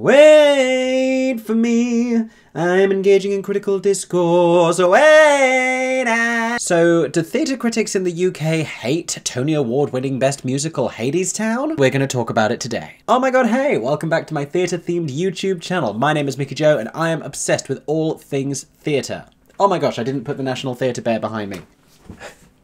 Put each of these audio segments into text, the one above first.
Wait for me, I'm engaging in critical discourse, wait. So, do theatre critics in the UK hate Tony Award-winning Best Musical Hadestown? We're going to talk about it today. Oh my god, hey, welcome back to my theatre-themed YouTube channel. My name is Mickey Joe and I am obsessed with all things theatre. Oh my gosh, I didn't put the National Theatre Bear behind me.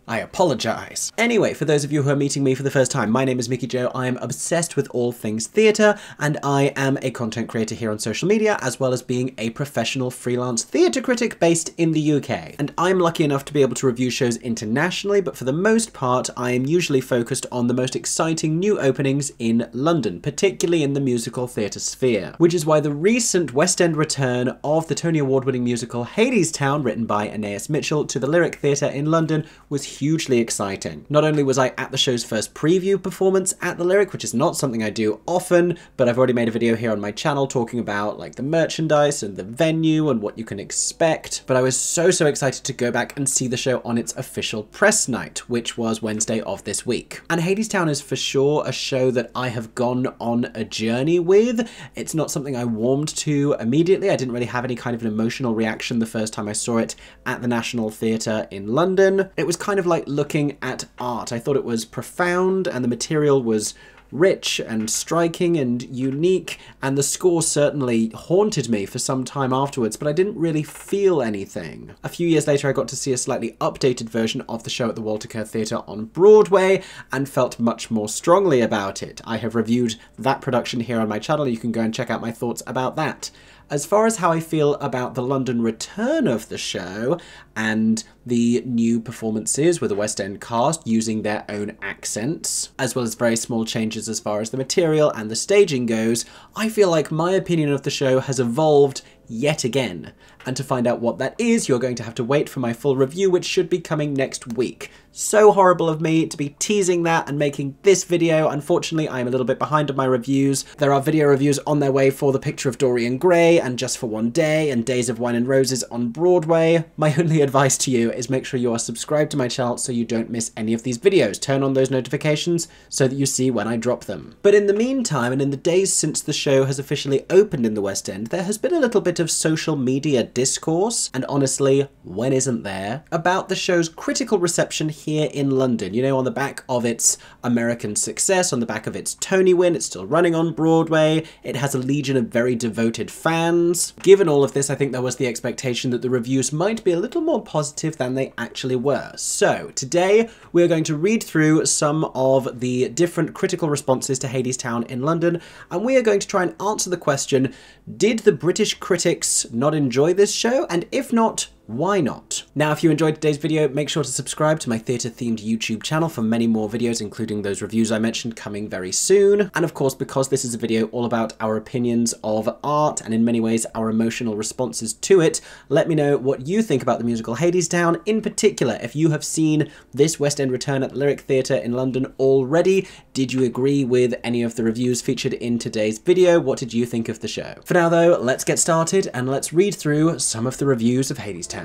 I apologise. Anyway, for those of you who are meeting me for the first time, my name is Mickey Joe. I am obsessed with all things theatre, and I am a content creator here on social media, as well as being a professional freelance theatre critic based in the UK. And I'm lucky enough to be able to review shows internationally, but for the most part, I am usually focused on the most exciting new openings in London, particularly in the musical theatre sphere. Which is why the recent West End return of the Tony Award-winning musical Hadestown, written by Anais Mitchell, to the Lyric Theatre in London was hugely exciting. Not only was I at the show's first preview performance at the Lyric, which is not something I do often, but I've already made a video here on my channel talking about like the merchandise and the venue and what you can expect, but I was so excited to go back and see the show on its official press night, which was Wednesday of this week. And Hadestown is for sure a show that I have gone on a journey with. It's not something I warmed to immediately. I didn't really have any kind of an emotional reaction the first time I saw it at the National Theatre in London. It was kind of like looking at art. I thought it was profound and the material was rich and striking and unique, and the score certainly haunted me for some time afterwards, but I didn't really feel anything. A few years later I got to see a slightly updated version of the show at the Walter Kerr Theatre on Broadway and felt much more strongly about it. I have reviewed that production here on my channel. You can go and check out my thoughts about that. As far as how I feel about the London return of the show and the new performances with the West End cast using their own accents, as well as very small changes as far as the material and the staging goes, I feel like my opinion of the show has evolved yet again. And to find out what that is, you're going to have to wait for my full review, which should be coming next week. So horrible of me to be teasing that and making this video. Unfortunately, I'm a little bit behind on my reviews. There are video reviews on their way for The Picture of Dorian Gray and Just for One Day and Days of Wine and Roses on Broadway. My only advice to you is make sure you are subscribed to my channel so you don't miss any of these videos. Turn on those notifications so that you see when I drop them. But in the meantime, and in the days since the show has officially opened in the West End, there has been a little bit of social media discourse, and honestly, when isn't there, about the show's critical reception here in London. You know, on the back of its American success, on the back of its Tony win, it's still running on Broadway, it has a legion of very devoted fans. Given all of this, I think there was the expectation that the reviews might be a little more positive than they actually were. So today we're going to read through some of the different critical responses to Hadestown in London, and we are going to try and answer the question, did the British critics not enjoy this show? And if not, why not? Now, if you enjoyed today's video, make sure to subscribe to my theatre-themed YouTube channel for many more videos, including those reviews I mentioned coming very soon. And of course, because this is a video all about our opinions of art and in many ways our emotional responses to it, let me know what you think about the musical Hadestown. In particular, if you have seen this West End return at the Lyric Theatre in London already, did you agree with any of the reviews featured in today's video? What did you think of the show? For now though, let's get started and let's read through some of the reviews of Hadestown.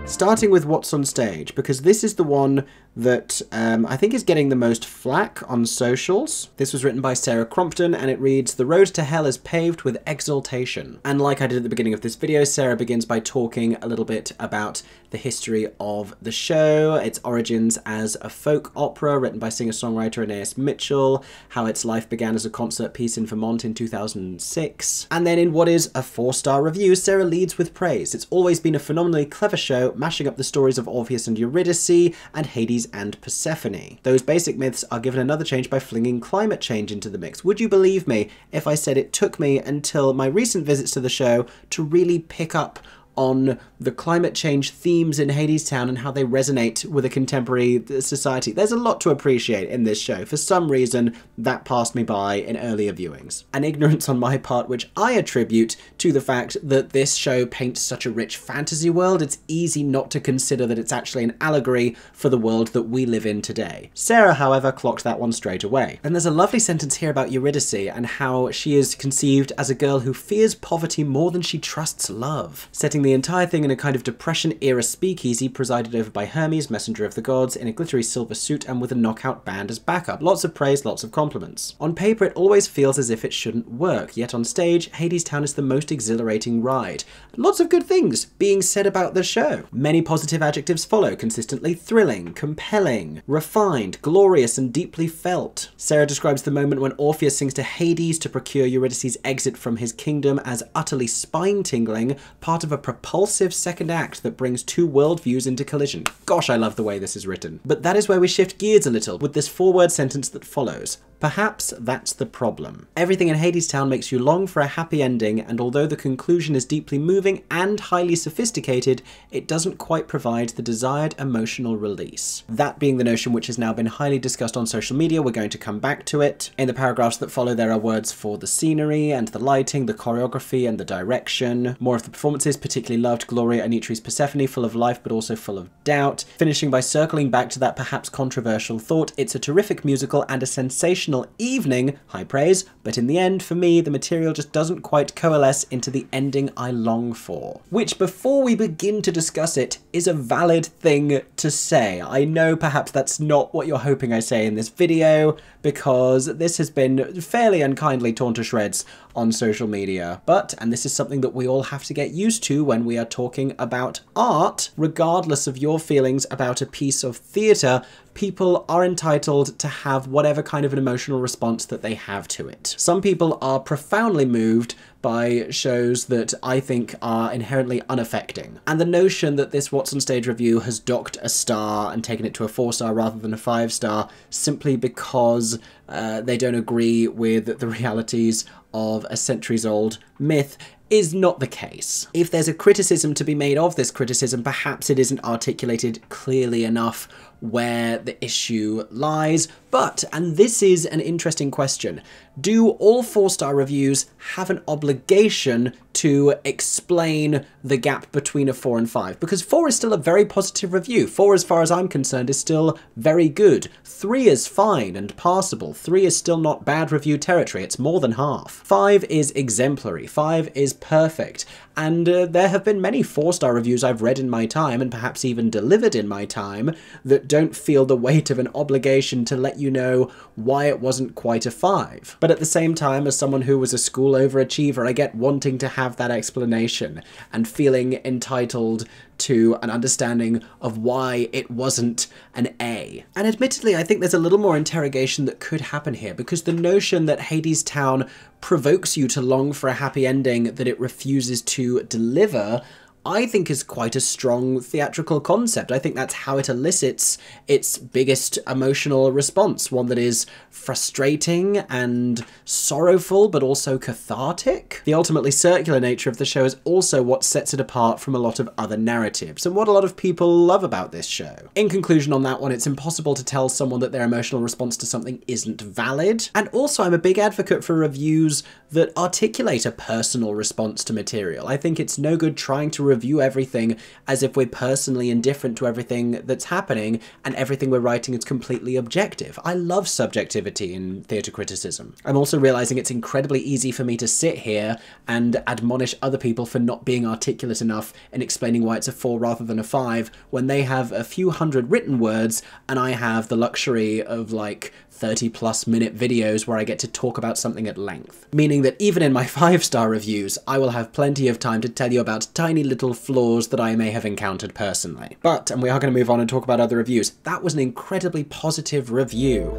Starting with WhatsOnStage, because this is the one that I think is getting the most flack on socials. This was written by Sarah Crompton and it reads, "The road to hell is paved with exaltation." And like I did at the beginning of this video, Sarah begins by talking a little bit about the history of the show, its origins as a folk opera written by singer-songwriter Anais Mitchell, how its life began as a concert piece in Vermont in 2006. And then in what is a 4-star review, Sarah leads with praise. It's always been a phenomenally clever show, mashing up the stories of Orpheus and Eurydice and Hades and Persephone. Those basic myths are given another change by flinging climate change into the mix. Would you believe me if I said it took me until my recent visits to the show to really pick up on the climate change themes in Hadestown and how they resonate with a contemporary society. There's a lot to appreciate in this show. For some reason, that passed me by in earlier viewings. An ignorance on my part which I attribute to the fact that this show paints such a rich fantasy world, it's easy not to consider that it's actually an allegory for the world that we live in today. Sarah, however, clocked that one straight away. And there's a lovely sentence here about Eurydice and how she is conceived as a girl who fears poverty more than she trusts love, setting the entire thing in a kind of Depression-era speakeasy presided over by Hermes, messenger of the gods, in a glittery silver suit and with a knockout band as backup. Lots of praise, lots of compliments. On paper, it always feels as if it shouldn't work, yet on stage, Hadestown is the most exhilarating ride. Lots of good things being said about the show. Many positive adjectives follow, consistently thrilling, compelling, refined, glorious, and deeply felt. Sarah describes the moment when Orpheus sings to Hades to procure Eurydice's exit from his kingdom as utterly spine-tingling, part of a propulsive second act that brings two worldviews into collision. Gosh, I love the way this is written. But that is where we shift gears a little with this four-word sentence that follows. Perhaps that's the problem. Everything in Hadestown makes you long for a happy ending, and although the conclusion is deeply moving and highly sophisticated, it doesn't quite provide the desired emotional release. That being the notion which has now been highly discussed on social media, we're going to come back to it. In the paragraphs that follow, there are words for the scenery and the lighting, the choreography and the direction. More of the performances, particularly loved Gloria Anitri's Persephone, full of life but also full of doubt. Finishing by circling back to that perhaps controversial thought, it's a terrific musical and a sensational evening, high praise, but in the end, for me, the material just doesn't quite coalesce into the ending I long for. Which, before we begin to discuss it, is a valid thing to say. I know perhaps that's not what you're hoping I say in this video, because this has been fairly unkindly torn to shreds on social media, but, and this is something that we all have to get used to when we are talking about art, regardless of your feelings about a piece of theatre, people are entitled to have whatever kind of an emotional response that they have to it. Some people are profoundly moved by shows that I think are inherently unaffecting. And the notion that this WhatsOnStage review has docked a star and taken it to a 4-star rather than a 5-star simply because they don't agree with the realities of a centuries-old myth is not the case. If there's a criticism to be made of this criticism, perhaps it isn't articulated clearly enough where the issue lies. But, and this is an interesting question, do all 4-star reviews have an obligation to explain the gap between a 4 and 5? Because 4 is still a very positive review. 4, as far as I'm concerned, is still very good. 3 is fine and passable. 3 is still not bad review territory. It's more than half. 5 is exemplary. 5 is perfect. And there have been many 4-star reviews I've read in my time, and perhaps even delivered in my time, that don't feel the weight of an obligation to let you know why it wasn't quite a 5. But at the same time, as someone who was a school overachiever, I get wanting to have that explanation and feeling entitled to an understanding of why it wasn't an A. And admittedly, I think there's a little more interrogation that could happen here, because the notion that Hadestown provokes you to long for a happy ending that it refuses to deliver, I think is quite a strong theatrical concept. I think that's how it elicits its biggest emotional response, one that is frustrating and sorrowful, but also cathartic. The ultimately circular nature of the show is also what sets it apart from a lot of other narratives, and what a lot of people love about this show. In conclusion on that one, it's impossible to tell someone that their emotional response to something isn't valid, and also I'm a big advocate for reviews that articulate a personal response to material. I think it's no good trying to review everything as if we're personally indifferent to everything that's happening and everything we're writing is completely objective. I love subjectivity in theatre criticism. I'm also realising it's incredibly easy for me to sit here and admonish other people for not being articulate enough in explaining why it's a 4 rather than a 5 when they have a few hundred written words and I have the luxury of like 30+ minute videos where I get to talk about something at length. Meaning that even in my 5-star reviews, I will have plenty of time to tell you about tiny little flaws that I may have encountered personally. But, and we are going to move on and talk about other reviews, that was an incredibly positive review.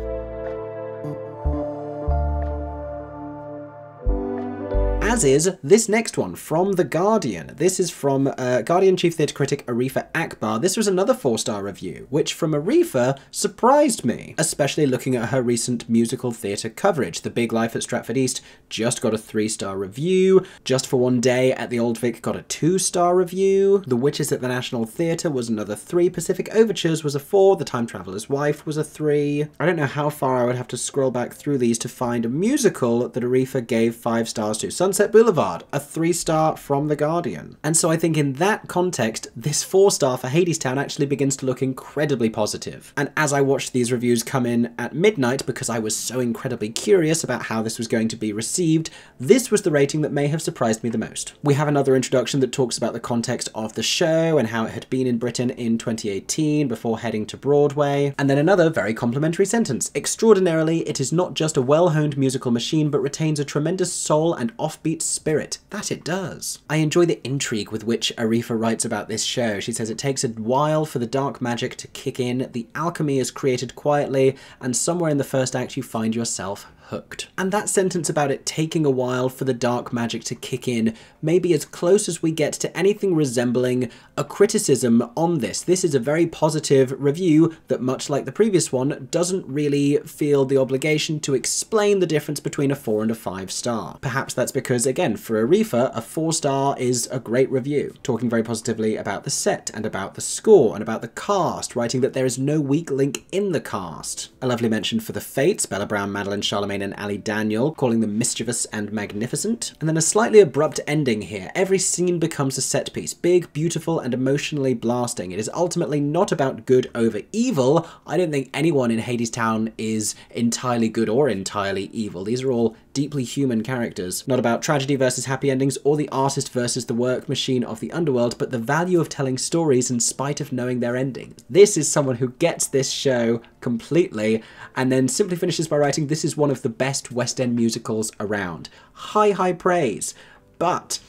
As is this next one from The Guardian. This is from Guardian chief theatre critic Arifa Akbar. This was another 4-star review, which from Arifa surprised me, especially looking at her recent musical theatre coverage. The Big Life at Stratford East just got a 3-star review. Just for One Day at the Old Vic got a 2-star review. The Witches at the National Theatre was another 3. Pacific Overtures was a 4. The Time Traveller's Wife was a 3. I don't know how far I would have to scroll back through these to find a musical that Arifa gave 5 stars to. Sunset Sunset Boulevard, a 3-star from The Guardian. And so I think in that context, this 4-star for Hadestown actually begins to look incredibly positive. And as I watched these reviews come in at midnight, because I was so incredibly curious about how this was going to be received, this was the rating that may have surprised me the most. We have another introduction that talks about the context of the show and how it had been in Britain in 2018 before heading to Broadway. And then another very complimentary sentence. Extraordinarily, it is not just a well-honed musical machine, but retains a tremendous soul and offbeat spirit. That it does. I enjoy the intrigue with which Arifa writes about this show. She says it takes a while for the dark magic to kick in, the alchemy is created quietly, and somewhere in the first act you find yourself hooked. And that sentence about it taking a while for the dark magic to kick in may be as close as we get to anything resembling a criticism on this. This is a very positive review that, much like the previous one, doesn't really feel the obligation to explain the difference between a 4 and a 5-star. Perhaps that's because, again, for Arifa, a 4-star is a great review, talking very positively about the set and about the score and about the cast, writing that there is no weak link in the cast. A lovely mention for the Fates, Bella Brown, Madeline Charlemagne and Ali Daniel, calling them mischievous and magnificent. And then a slightly abrupt ending here. Every scene becomes a set piece, big, beautiful, and emotionally blasting. It is ultimately not about good over evil. I don't think anyone in Hadestown is entirely good or entirely evil. These are all deeply human characters. Not about tragedy versus happy endings or the artist versus the work machine of the underworld, but the value of telling stories in spite of knowing their ending. This is someone who gets this show completely and then simply finishes by writing, this is one of the best West End musicals around. High, high praise. But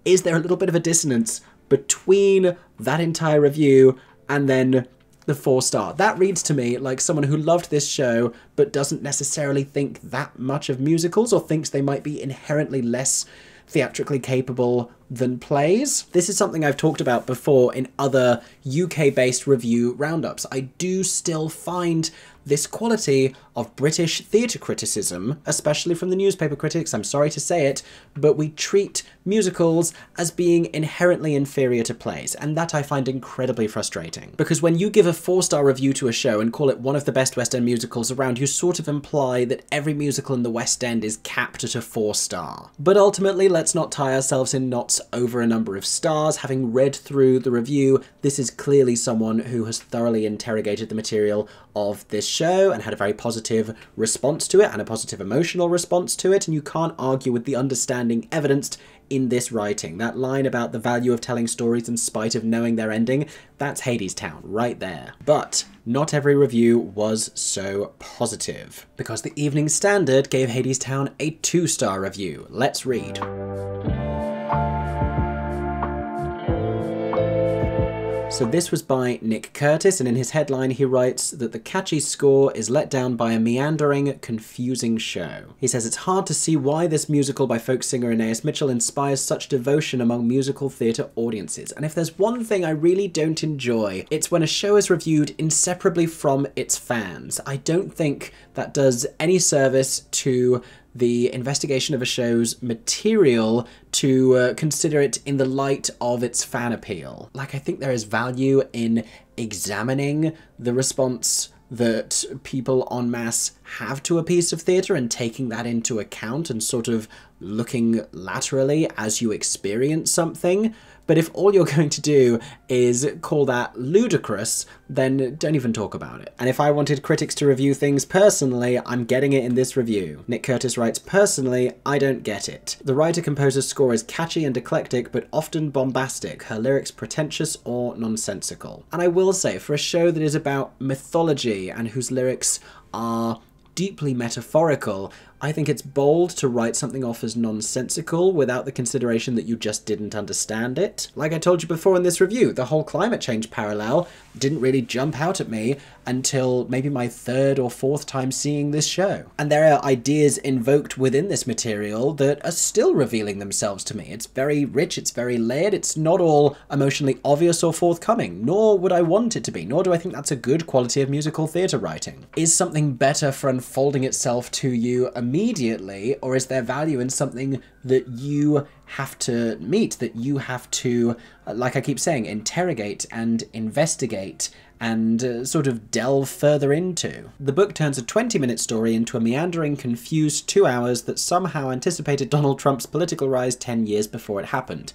is there a little bit of a dissonance between that entire review and then the 4-star? That reads to me like someone who loved this show but doesn't necessarily think that much of musicals, or thinks they might be inherently less theatrically capable than plays. This is something I've talked about before in other UK-based review roundups. I do still find this quality of British theatre criticism, especially from the newspaper critics, I'm sorry to say it, but we treat musicals as being inherently inferior to plays, and that I find incredibly frustrating. Because when you give a 4-star review to a show and call it one of the best West End musicals around, you sort of imply that every musical in the West End is capped at a 4-star. But ultimately, let's not tie ourselves in knots over a number of stars. Having read through the review, this is clearly someone who has thoroughly interrogated the material of this show and had a very positive response to it and a positive emotional response to it, and you can't argue with the understanding evidenced in this writing. That line about the value of telling stories in spite of knowing their ending, that's Hadestown right there. But not every review was so positive, because the Evening Standard gave Hadestown a 2-star review. Let's read. So this was by Nick Curtis, and in his headline he writes that the catchy score is let down by a meandering, confusing show. He says it's hard to see why this musical by folk singer Anais Mitchell inspires such devotion among musical theatre audiences. And if there's one thing I really don't enjoy, it's when a show is reviewed inseparably from its fans. I don't think that does any service to the investigation of a show's material to consider it in the light of its fan appeal. Like, I think there is value in examining the response that people en masse have to a piece of theatre and taking that into account and sort of looking laterally as you experience something. But if all you're going to do is call that ludicrous, then don't even talk about it. And if I wanted critics to review things personally, I'm getting it in this review. Nick Curtis writes, personally, I don't get it. The writer-composer's score is catchy and eclectic, but often bombastic, her lyrics pretentious or nonsensical. And I will say, for a show that is about mythology and whose lyrics are deeply metaphorical, I think it's bold to write something off as nonsensical without the consideration that you just didn't understand it. Like I told you before in this review, the whole climate change parallel didn't really jump out at me until maybe my 3rd or 4th time seeing this show. And there are ideas invoked within this material that are still revealing themselves to me. It's very rich, it's very layered, it's not all emotionally obvious or forthcoming, nor would I want it to be, nor do I think that's a good quality of musical theatre writing. Is something better for unfolding itself to you immediately, or is there value in something that you have to meet, that you have to, like I keep saying, interrogate and investigate and sort of delve further into. The book turns a 20-minute story into a meandering, confused 2 hours that somehow anticipated Donald Trump's political rise 10 years before it happened.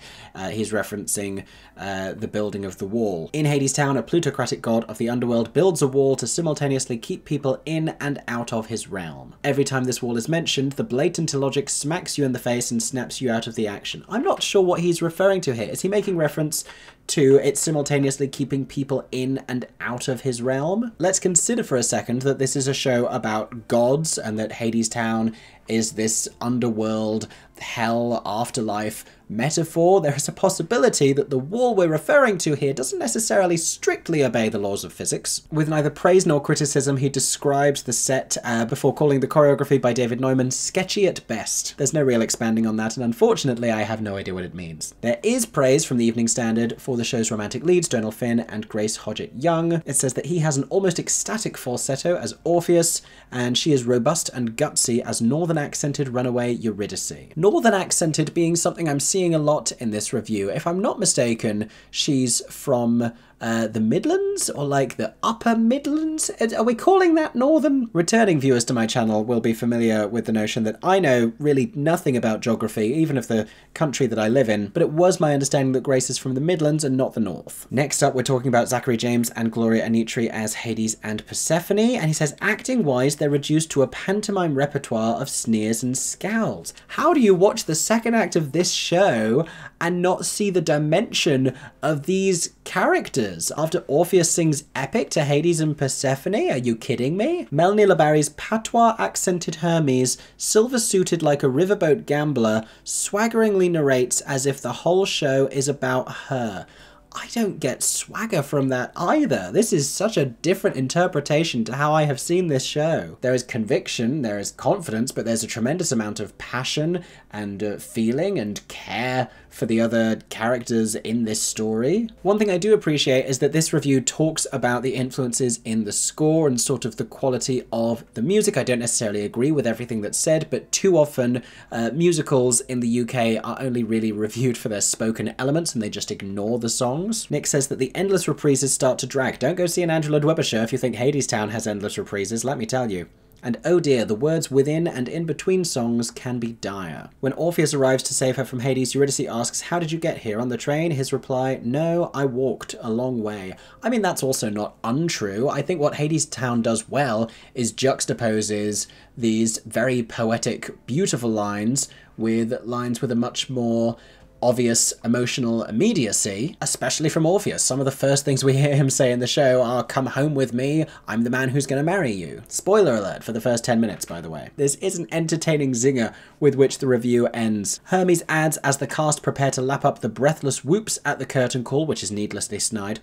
He's referencing the building of the wall. In Hadestown, a plutocratic god of the underworld builds a wall to simultaneously keep people in and out of his realm. Every time this wall is mentioned, the blatant illogic smacks you in the face and snaps you out of the action. I'm not sure what he's referring to here. Is he making reference to it simultaneously keeping people in and out of his realm? Let's consider for a second that this is a show about gods and that Hadestown is this underworld, hell, afterlife metaphor. There is a possibility that the wall we're referring to here doesn't necessarily strictly obey the laws of physics. With neither praise nor criticism, he describes the set before calling the choreography by David Neumann sketchy at best. There's no real expanding on that, and unfortunately I have no idea what it means. There is praise from the Evening Standard for the show's romantic leads, Donal Finn and Grace Hodgett Young. It says that he has an almost ecstatic falsetto as Orpheus, and she is robust and gutsy as northern accented runaway Eurydice. Northern accented being something I'm seeing a lot in this review. If I'm not mistaken, she's from the Midlands, or like the Upper Midlands? Are we calling that northern? Returning viewers to my channel will be familiar with the notion that I know really nothing about geography, even of the country that I live in, but it was my understanding that Grace is from the Midlands and not the North. Next up, we're talking about Zachary James and Gloria Anitri as Hades and Persephone, and he says, acting-wise, they're reduced to a pantomime repertoire of sneers and scowls. How do you watch the second act of this show and not see the dimension of these characters? After Orpheus sings epic to Hades and Persephone? Are you kidding me? Melanie Labarrie's patois-accented Hermes, silver-suited like a riverboat gambler, swaggeringly narrates as if the whole show is about her. I don't get swagger from that either. This is such a different interpretation to how I have seen this show. There is conviction, there is confidence, but there's a tremendous amount of passion and feeling and care for the other characters in this story. One thing I do appreciate is that this review talks about the influences in the score and sort of the quality of the music. I don't necessarily agree with everything that's said, but too often musicals in the UK are only really reviewed for their spoken elements and they just ignore the songs. Nick says that the endless reprises start to drag. Don't go see an Andrew Lloyd Webber show if you think Hadestown has endless reprises, let me tell you. And oh dear, the words within and in between songs can be dire. When Orpheus arrives to save her from Hades, Eurydice asks, "How did you get here? On the train?" His reply, "No, I walked a long way." I mean, that's also not untrue. I think what Hadestown does well is juxtaposes these very poetic, beautiful lines with a much more obvious emotional immediacy, especially from Orpheus. Some of the first things we hear him say in the show are, "Come home with me, I'm the man who's going to marry you." Spoiler alert for the first 10 minutes, by the way. This is an entertaining zinger with which the review ends. Hermes adds, as the cast prepare to lap up the breathless whoops at the curtain call, which is needlessly snide,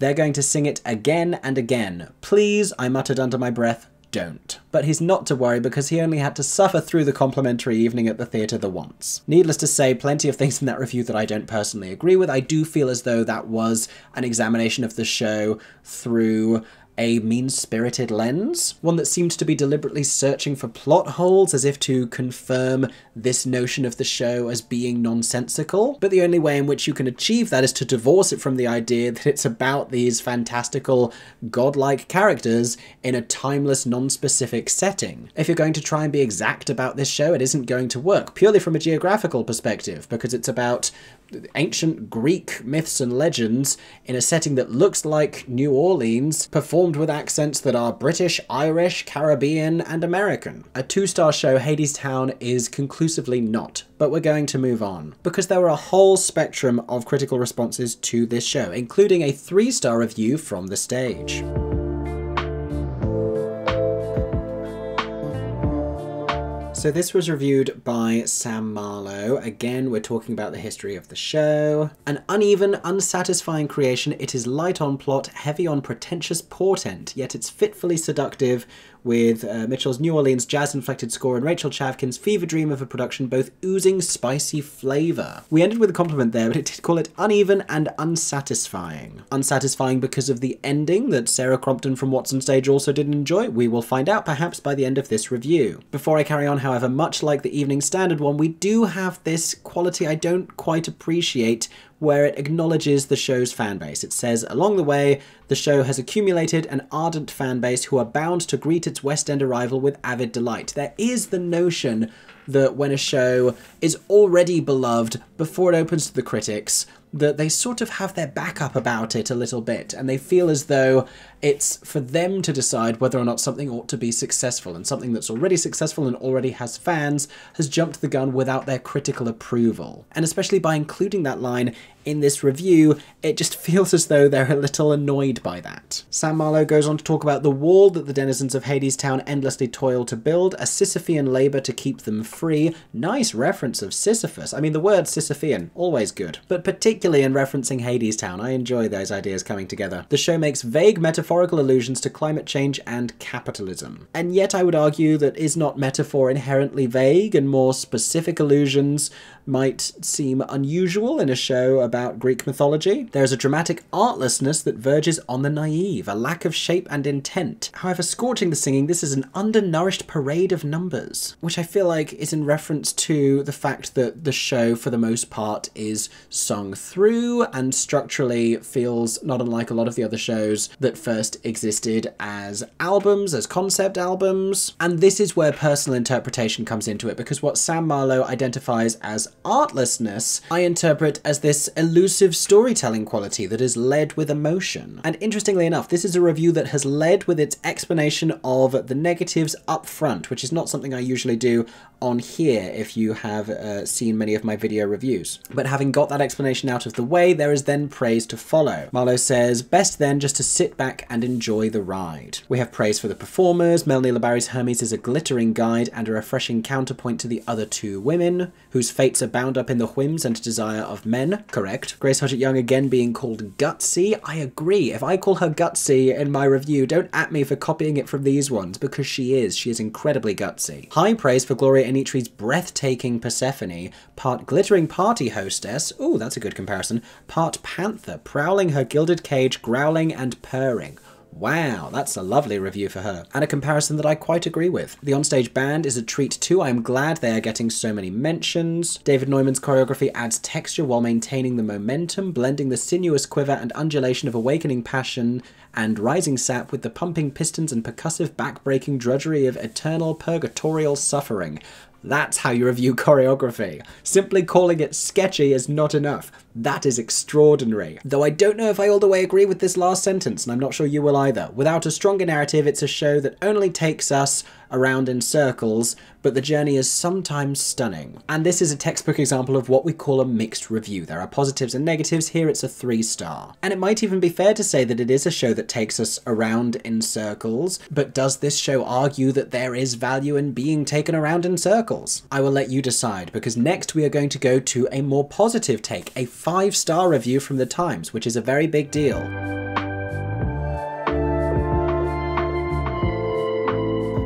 "They're going to sing it again and again. Please," I muttered under my breath, "don't." But he's not to worry because he only had to suffer through the complimentary evening at the theatre the once. Needless to say, plenty of things in that review that I don't personally agree with. I do feel as though that was an examination of the show through a mean-spirited lens, one that seemed to be deliberately searching for plot holes as if to confirm this notion of the show as being nonsensical. But the only way in which you can achieve that is to divorce it from the idea that it's about these fantastical, godlike characters in a timeless, non-specific setting. If you're going to try and be exact about this show, it isn't going to work, purely from a geographical perspective, because it's about ancient Greek myths and legends in a setting that looks like New Orleans, performed with accents that are British, Irish, Caribbean, and American. A 2-star show, Hadestown is conclusively not, but we're going to move on, because there were a whole spectrum of critical responses to this show, including a 3-star review from The Stage. So this was reviewed by Sam Marlowe. Again, we're talking about the history of the show. An uneven, unsatisfying creation, it is light on plot, heavy on pretentious portent, yet it's fitfully seductive, with Mitchell's New Orleans jazz-inflected score and Rachel Chavkin's fever dream of a production both oozing spicy flavour. We ended with a compliment there, but it did call it uneven and unsatisfying. Unsatisfying because of the ending that Sarah Crompton from WhatsOnStage also didn't enjoy? We will find out perhaps by the end of this review. Before I carry on, however, much like the Evening Standard one, we do have this quality I don't quite appreciate where it acknowledges the show's fan base. It says, along the way, the show has accumulated an ardent fan base who are bound to greet its West End arrival with avid delight. There is the notion that when a show is already beloved before it opens to the critics, that they sort of have their back up about it a little bit, and they feel as though it's for them to decide whether or not something ought to be successful, and something that's already successful and already has fans has jumped the gun without their critical approval. And especially by including that line in this review, it just feels as though they're a little annoyed by that. Sam Marlowe goes on to talk about the wall that the denizens of Hadestown endlessly toil to build, a Sisyphean labour to keep them free. Nice reference of Sisyphus. I mean, the word Sisyphean, always good. But particularly in referencing Hadestown, I enjoy those ideas coming together. The show makes vague metaphorical allusions to climate change and capitalism. And yet I would argue that is not metaphor inherently vague, and more specific allusions might seem unusual in a show about Greek mythology. There is a dramatic artlessness that verges on the naive, a lack of shape and intent. However, scorching the singing, this is an undernourished parade of numbers, which I feel like is in reference to the fact that the show, for the most part, is sung through and structurally feels not unlike a lot of the other shows that first existed as albums, as concept albums. And this is where personal interpretation comes into it, because what Sam Marlowe identifies as artlessness, I interpret as this elusive storytelling quality that is led with emotion. And interestingly enough, this is a review that has led with its explanation of the negatives up front, which is not something I usually do on here if you have seen many of my video reviews. But having got that explanation out of the way, there is then praise to follow. Marlowe says, best then just to sit back and enjoy the ride. We have praise for the performers. Melanie Labarry's Hermes is a glittering guide and a refreshing counterpoint to the other two women, whose fates are bound up in the whims and desire of men. Correct. Grace Hodgett-Young again being called gutsy. I agree. If I call her gutsy in my review, don't at me for copying it from these ones, because she is. She is incredibly gutsy. High praise for Gloria Anitri's breathtaking Persephone, part glittering party hostess, ooh, that's a good comparison, part panther, prowling her gilded cage, growling and purring. Wow, that's a lovely review for her, and a comparison that I quite agree with. The onstage band is a treat too. I am glad they are getting so many mentions. David Neumann's choreography adds texture while maintaining the momentum, blending the sinuous quiver and undulation of awakening passion and rising sap with the pumping pistons and percussive back-breaking drudgery of eternal purgatorial suffering. That's how you review choreography. Simply calling it sketchy is not enough. That is extraordinary. Though I don't know if I all the way agree with this last sentence, and I'm not sure you will either. Without a stronger narrative, it's a show that only takes us around in circles, but the journey is sometimes stunning. And this is a textbook example of what we call a mixed review. There are positives and negatives. Here it's a 3-star. And it might even be fair to say that it is a show that takes us around in circles, but does this show argue that there is value in being taken around in circles? I will let you decide, because next we are going to go to a more positive take, a 5-star review from the Times, which is a very big deal.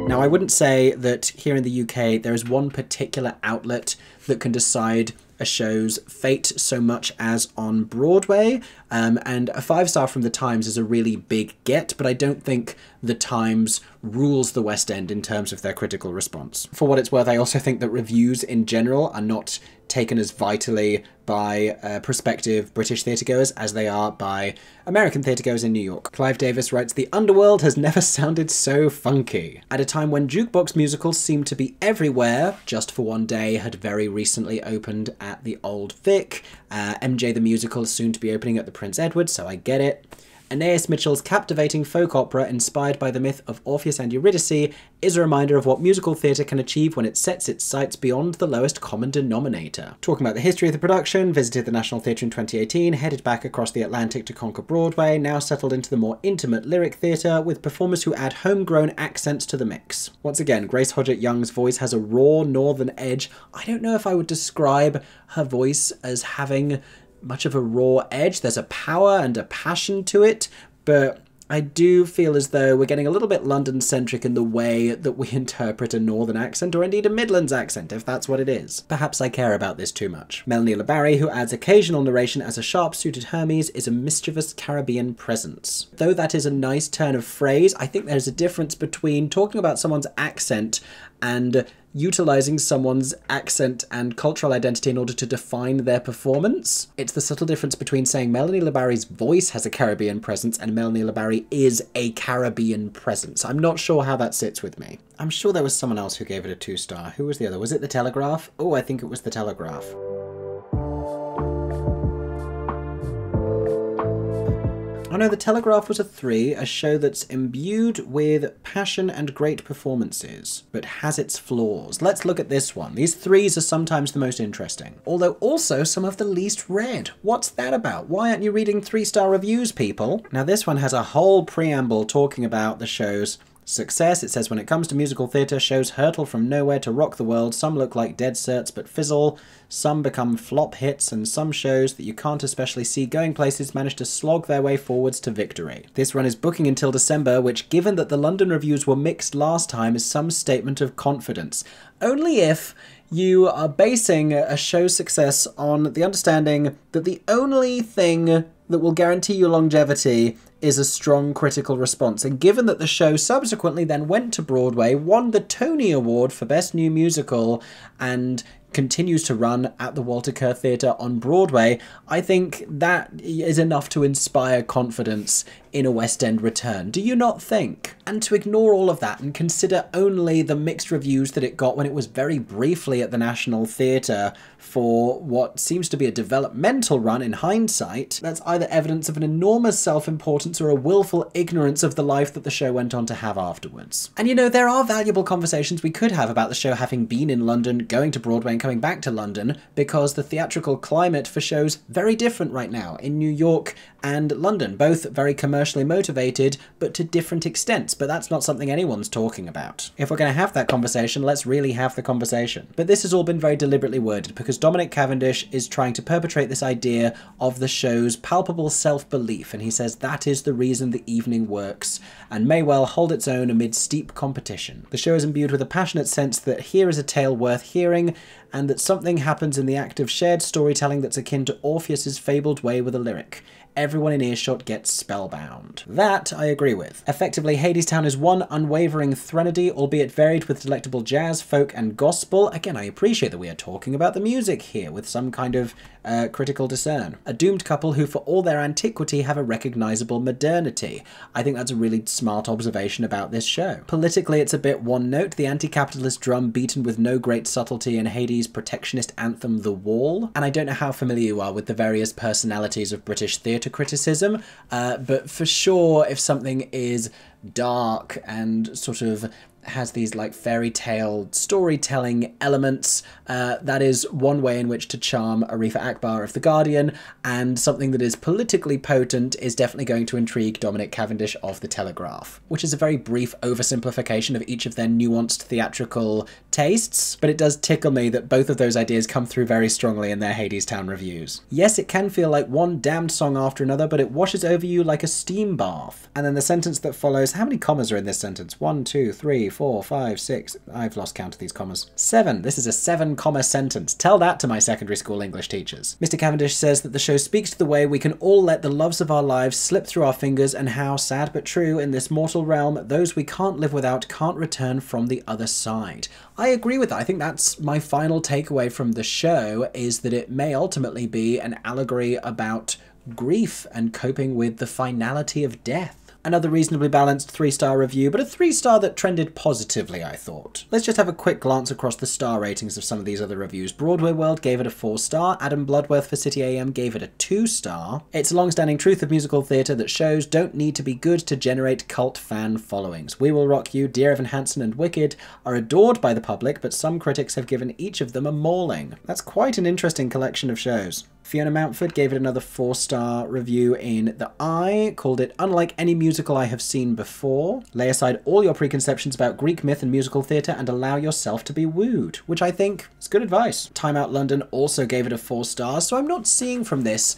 Now, I wouldn't say that here in the UK there is one particular outlet that can decide a show's fate so much as on Broadway, and a 5-star from the Times is a really big get, but I don't think the Times rules the West End in terms of their critical response. For what it's worth, I also think that reviews in general are not taken as vitally by prospective British theatregoers as they are by American theatregoers in New York. Clive Davis writes, "The underworld has never sounded so funky." At a time when jukebox musicals seem to be everywhere, Just for One Day had very recently opened at the Old Vic. MJ the Musical is soon to be opening at the Prince Edward, so I get it. Aeneas Mitchell's captivating folk opera, inspired by the myth of Orpheus and Eurydice, is a reminder of what musical theatre can achieve when it sets its sights beyond the lowest common denominator. Talking about the history of the production, visited the National Theatre in 2018, headed back across the Atlantic to conquer Broadway, now settled into the more intimate lyric theatre, with performers who add homegrown accents to the mix. Once again, Grace Hodgett-Young's voice has a raw northern edge. I don't know if I would describe her voice as having much of a raw edge. There's a power and a passion to it, but I do feel as though we're getting a little bit London-centric in the way that we interpret a northern accent, or indeed a Midlands accent, if that's what it is. Perhaps I care about this too much. Melanie Labarry, who adds occasional narration as a sharp-suited Hermes, is a mischievous Caribbean presence. Though that is a nice turn of phrase, I think there's a difference between talking about someone's accent and utilizing someone's accent and cultural identity in order to define their performance. It's the subtle difference between saying Melanie Labarrie's voice has a Caribbean presence and Melanie Labarrie is a Caribbean presence. I'm not sure how that sits with me. I'm sure there was someone else who gave it a 2-star. Who was the other? Was it the Telegraph? Oh, I think it was the Telegraph. Oh no, the Telegraph was a 3, a show that's imbued with passion and great performances, but has its flaws. Let's look at this one. These 3s are sometimes the most interesting, although also some of the least read. What's that about? Why aren't you reading 3-star reviews, people? Now this one has a whole preamble talking about the show's success. It says, when it comes to musical theatre, shows hurtle from nowhere to rock the world. Some look like dead certs but fizzle. Some become flop hits, and some shows that you can't especially see going places manage to slog their way forwards to victory. This run is booking until December, which, given that the London reviews were mixed last time, is some statement of confidence. Only if you are basing a show's success on the understanding that the only thing that will guarantee you longevity is a strong critical response. And given that the show subsequently then went to Broadway, won the Tony Award for Best New Musical, and continues to run at the Walter Kerr Theatre on Broadway, I think that is enough to inspire confidence in a West End return. Do you not think? And to ignore all of that and consider only the mixed reviews that it got when it was very briefly at the National Theatre for what seems to be a developmental run in hindsight, that's either evidence of an enormous self-importance or a willful ignorance of the life that the show went on to have afterwards. And you know, there are valuable conversations we could have about the show having been in London, going to Broadway and coming back to London, because the theatrical climate for shows very different right now in New York and London, both very commercially motivated, but to different extents. But that's not something anyone's talking about. If we're going to have that conversation, let's really have the conversation. But this has all been very deliberately worded, because Dominic Cavendish is trying to perpetrate this idea of the show's palpable self-belief, and he says that is the reason the evening works, and may well hold its own amid steep competition. The show is imbued with a passionate sense that here is a tale worth hearing, and that something happens in the act of shared storytelling that's akin to Orpheus's fabled way with a lyric. Everyone in earshot gets spellbound. That I agree with. Effectively, Hadestown is one unwavering threnody, albeit varied with delectable jazz, folk, and gospel. Again, I appreciate that we are talking about the music here with some kind of critical discern. A doomed couple who, for all their antiquity, have a recognizable modernity. I think that's a really smart observation about this show. Politically, it's a bit one note, the anti-capitalist drum beaten with no great subtlety in Hades' protectionist anthem, The Wall. And I don't know how familiar you are with the various personalities of British theatre criticism, but for sure, if something is dark and sort of has these like fairy tale storytelling elements, that is one way in which to charm Arifa Akbar of The Guardian, and something that is politically potent is definitely going to intrigue Dominic Cavendish of The Telegraph, which is a very brief oversimplification of each of their nuanced theatrical tastes, but it does tickle me that both of those ideas come through very strongly in their Hadestown reviews. Yes, it can feel like one damned song after another, but it washes over you like a steam bath. And then the sentence that follows, how many commas are in this sentence? 1, 2, 3, 4, 5, 6, I've lost count of these commas. 7. This is a 7-comma sentence. Tell that to my secondary school English teachers. Mr. Cavendish says that the show speaks to the way we can all let the loves of our lives slip through our fingers, and how, sad but true, in this mortal realm, those we can't live without can't return from the other side. I agree with that. I think that's my final takeaway from the show, is that it may ultimately be an allegory about grief and coping with the finality of death. Another reasonably balanced 3-star review, but a 3-star that trended positively, I thought. Let's just have a quick glance across the star ratings of some of these other reviews. Broadway World gave it a 4-star, Adam Bloodworth for City AM gave it a 2-star. It's a long-standing truth of musical theatre that shows don't need to be good to generate cult fan followings. We Will Rock You, Dear Evan Hansen, and Wicked are adored by the public, but some critics have given each of them a mauling. That's quite an interesting collection of shows. Fiona Mountford gave it another 4-star review in The Eye, called it unlike any musical I have seen before. Lay aside all your preconceptions about Greek myth and musical theatre and allow yourself to be wooed, which I think is good advice. Time Out London also gave it a 4 stars, so I'm not seeing from this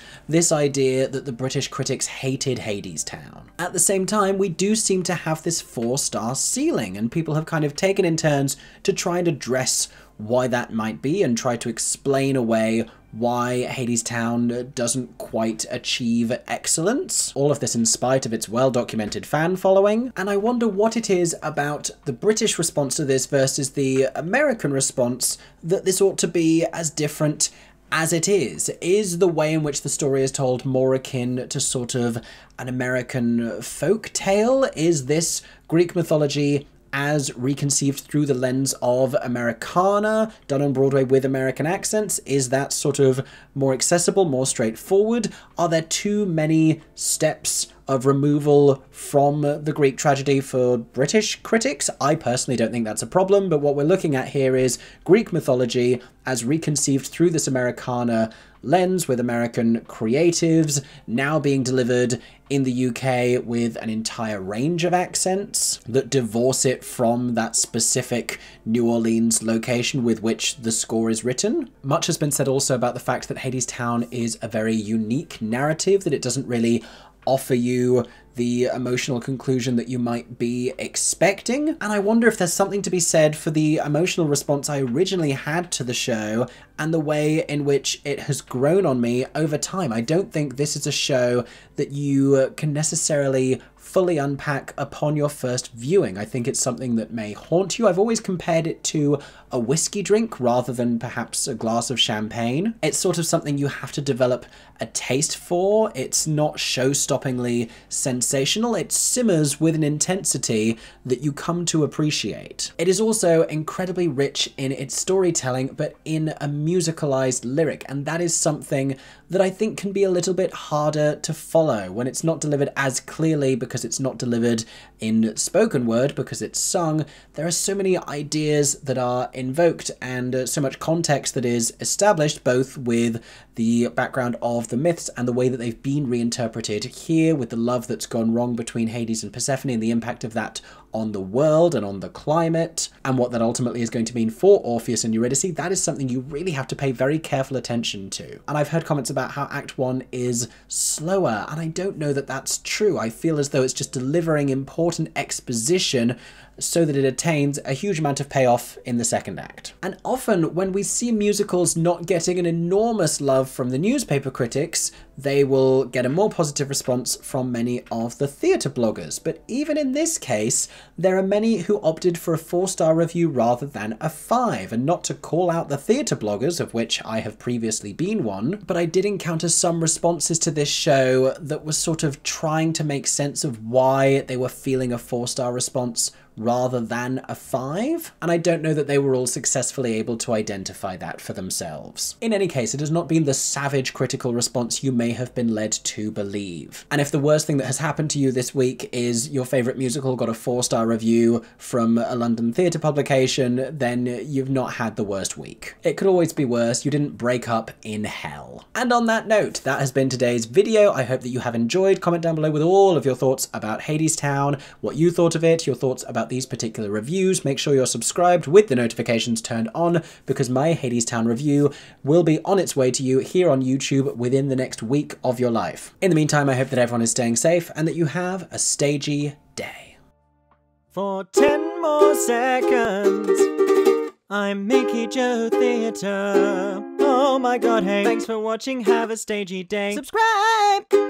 idea that the British critics hated Hadestown. At the same time, we do seem to have this 4-star ceiling, and people have kind of taken in turns to try and address why that might be and try to explain away why Hadestown doesn't quite achieve excellence. All of this in spite of its well-documented fan following. And I wonder what it is about the British response to this versus the American response that this ought to be as different as it is. Is the way in which the story is told more akin to sort of an American folk tale? Is this Greek mythology as reconceived through the lens of Americana, done on Broadway with American accents? Is that sort of more accessible, more straightforward? Are there too many steps of removal from the Greek tragedy for British critics? I personally don't think that's a problem, but what we're looking at here is Greek mythology as reconceived through this Americana lens with American creatives, now being delivered in the UK with an entire range of accents that divorce it from that specific New Orleans location with which the score is written. Much has been said also about the fact that Hadestown is a very unique narrative, that it doesn't really offer you the emotional conclusion that you might be expecting. And I wonder if there's something to be said for the emotional response I originally had to the show and the way in which it has grown on me over time. I don't think this is a show that you can necessarily fully unpack upon your first viewing. I think it's something that may haunt you. I've always compared it to a whiskey drink rather than perhaps a glass of champagne. It's sort of something you have to develop a taste for. It's not show-stoppingly sensational. It simmers with an intensity that you come to appreciate. It is also incredibly rich in its storytelling, but in a musicalized lyric, and that is something that I think can be a little bit harder to follow when it's not delivered as clearly, because it's not delivered in spoken word, because it's sung. There are so many ideas that are invoked and so much context that is established, both with the background of the myths and the way that they've been reinterpreted here, with the love that's gone wrong between Hades and Persephone and the impact of that on the world and on the climate, and what that ultimately is going to mean for Orpheus and Eurydice. That is something you really have to pay very careful attention to. And I've heard comments about how Act 1 is slower, and I don't know that that's true. I feel as though it's just delivering important exposition so that it attains a huge amount of payoff in the second act. And often when we see musicals not getting an enormous love from the newspaper critics, they will get a more positive response from many of the theatre bloggers. But even in this case, there are many who opted for a 4-star review rather than a 5. And not to call out the theatre bloggers, of which I have previously been one, but I did encounter some responses to this show that was sort of trying to make sense of why they were feeling a 4-star response rather than a 5, and I don't know that they were all successfully able to identify that for themselves. In any case, it has not been the savage critical response you may have been led to believe. And if the worst thing that has happened to you this week is your favourite musical got a 4-star review from a London theatre publication, then you've not had the worst week. It could always be worse. You didn't break up in hell. And on that note, that has been today's video. I hope that you have enjoyed. Comment down below with all of your thoughts about Hadestown, what you thought of it, your thoughts about these particular reviews. Make sure you're subscribed with the notifications turned on, because my Hadestown review will be on its way to you here on YouTube within the next week of your life. In the meantime, I hope that everyone is staying safe and that you have a stagey day. For 10 more seconds, I'm Mickey Joe Theatre. Oh my god, hey, thanks for watching, have a stagey day. Subscribe!